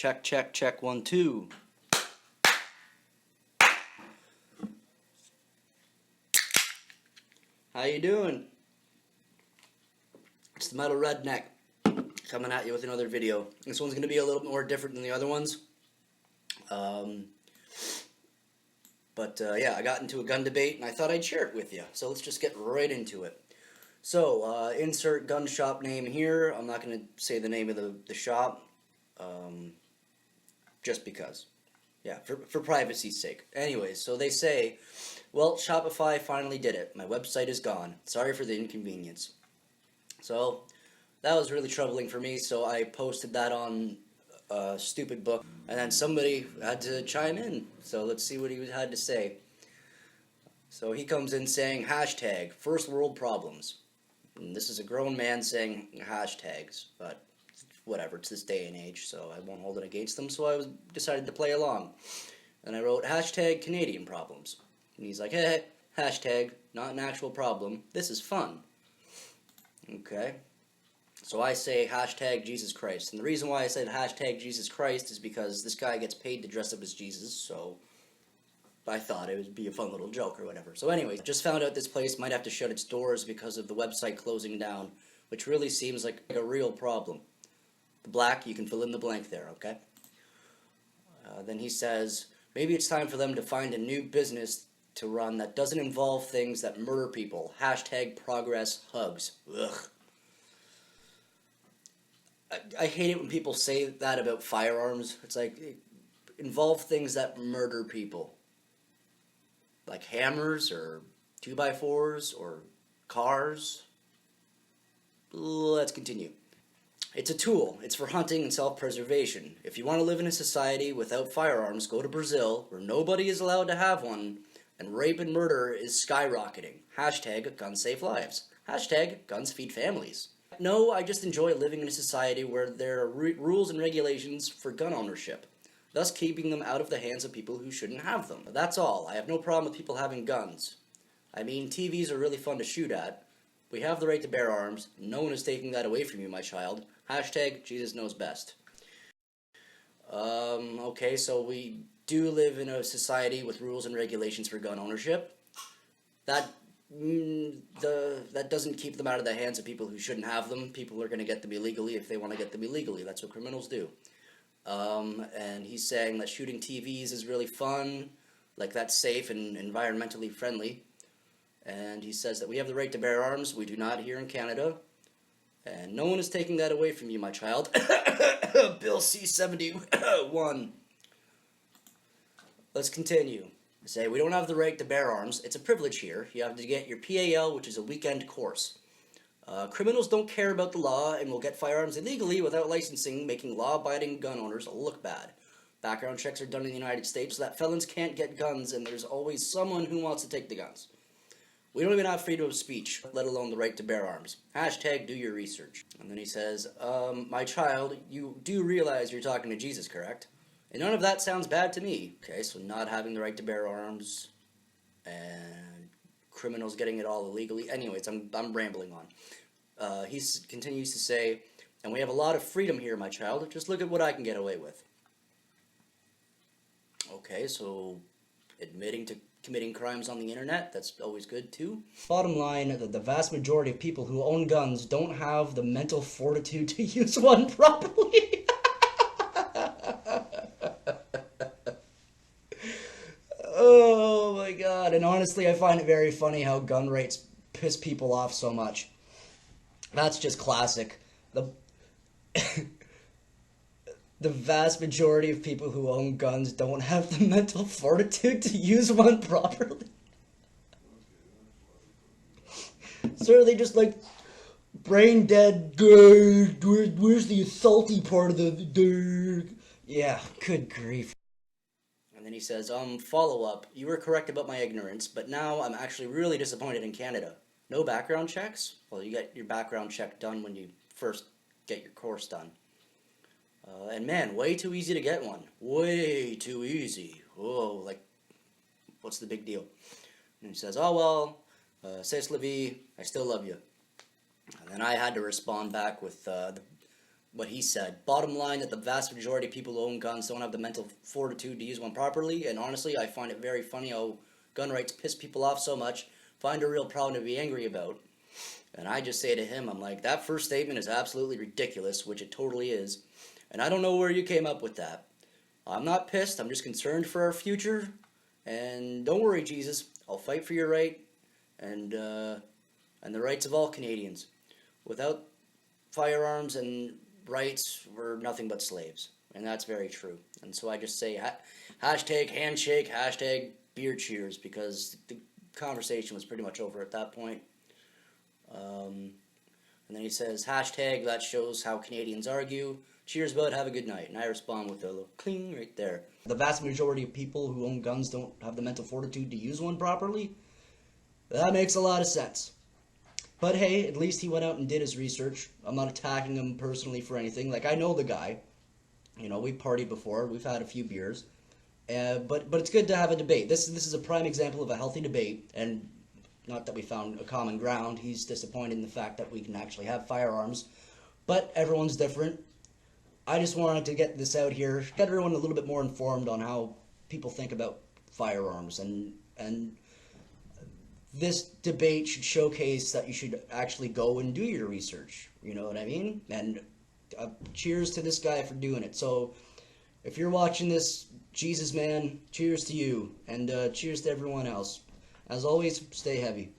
Check, check, check, 1, 2. How you doing? It's the Metal Redneck coming at you with another video. This one's going to be a little bit more different than the other ones. Yeah, I got into a gun debate and I thought I'd share it with you. So let's just get right into it. So, insert gun shop name here. I'm not going to say the name of the shop. Just because. Yeah, for privacy's sake. Anyways, so they say, well, Shopify finally did it. My website is gone. Sorry for the inconvenience. So, that was really troubling for me, so I posted that on Stupid Book, and then somebody had to chime in. So let's see what he had to say. So he comes in saying, hashtag, first world problems. And this is a grown man saying hashtags, but whatever, it's this day and age, so I won't hold it against them, so I decided to play along. And I wrote, hashtag Canadian problems. And he's like, hey, hashtag, not an actual problem, this is fun. Okay. So I say hashtag Jesus Christ. And the reason why I said hashtag Jesus Christ is because this guy gets paid to dress up as Jesus, so I thought it would be a fun little joke or whatever. So anyway, just found out this place might have to shut its doors because of the website closing down, which really seems like a real problem. The black, you can fill in the blank there, okay? Then he says, maybe it's time for them to find a new business to run that doesn't involve things that murder people. Hashtag progress hugs. Ugh. I hate it when people say that about firearms. It's like, involve things that murder people. Like hammers, or 2x4s, or cars. Let's continue. It's a tool. It's for hunting and self-preservation. If you want to live in a society without firearms, go to Brazil, where nobody is allowed to have one, and rape and murder is skyrocketing. Hashtag guns save lives. Hashtag guns feed families. No, I just enjoy living in a society where there are rules and regulations for gun ownership, thus keeping them out of the hands of people who shouldn't have them. That's all. I have no problem with people having guns. I mean, TVs are really fun to shoot at. We have the right to bear arms. No one is taking that away from you, my child. Hashtag Jesus knows best. Okay, so we do live in a society with rules and regulations for gun ownership. That doesn't keep them out of the hands of people who shouldn't have them. People are going to get them illegally if they want to get them illegally. That's what criminals do. And he's saying that shooting TVs is really fun, like that's safe and environmentally friendly. And he says that we have the right to bear arms. We do not here in Canada. And no one is taking that away from you, my child. Bill C-71. Let's continue. Say, we don't have the right to bear arms. It's a privilege here. You have to get your PAL, which is a weekend course. Criminals don't care about the law and will get firearms illegally without licensing, making law-abiding gun owners look bad. Background checks are done in the United States so that felons can't get guns, and there's always someone who wants to take the guns. We don't even have freedom of speech, let alone the right to bear arms. Hashtag do your research. And then he says, my child, you do realize you're talking to Jesus, correct? And none of that sounds bad to me. Okay, so not having the right to bear arms, and criminals getting it all illegally. Anyways, I'm rambling on. He continues to say, and we have a lot of freedom here, my child. Just look at what I can get away with. Okay, so admitting to committing crimes on the internet, that's always good too. Bottom line, the vast majority of people who own guns don't have the mental fortitude to use one properly. Oh my god, and honestly I find it very funny how gun rates piss people off so much. That's just classic. The vast majority of people who own guns don't have the mental fortitude to use one properly. So are they just like brain dead? Where's the salty part of the? Yeah, good grief. And then he says, follow up. You were correct about my ignorance, but now I'm actually really disappointed in Canada. No background checks? Well, you get your background check done when you first get your course done. And man, way too easy to get one. Way too easy. Whoa, like, what's the big deal? And he says, oh well, c'est la vie, I still love you. And then I had to respond back with what he said. Bottom line, that the vast majority of people who own guns don't have the mental fortitude to use one properly, and honestly, I find it very funny how gun rights piss people off so much, find a real problem to be angry about. And I just say to him, I'm like, that first statement is absolutely ridiculous, which it totally is, and I don't know where you came up with that. I'm not pissed, I'm just concerned for our future, and don't worry, Jesus, I'll fight for your right, and the rights of all Canadians. Without firearms and rights, we're nothing but slaves, and that's very true. And so I just say hashtag handshake, hashtag beer cheers, because the conversation was pretty much over at that point. And then he says, hashtag, that shows how Canadians argue. Cheers, bud, have a good night. And I respond with a little cling right there. The vast majority of people who own guns don't have the mental fortitude to use one properly. That makes a lot of sense. But hey, at least he went out and did his research. I'm not attacking him personally for anything. Like, I know the guy. You know, we partied before. We've had a few beers. But it's good to have a debate. This is a prime example of a healthy debate. And not that we found a common ground. He's disappointed in the fact that we can actually have firearms. But everyone's different. I just wanted to get this out here. Get everyone a little bit more informed on how people think about firearms. And this debate should showcase that you should actually go and do your research. You know what I mean? And cheers to this guy for doing it. So if you're watching this, Jesus man, cheers to you. And cheers to everyone else. As always, stay heavy.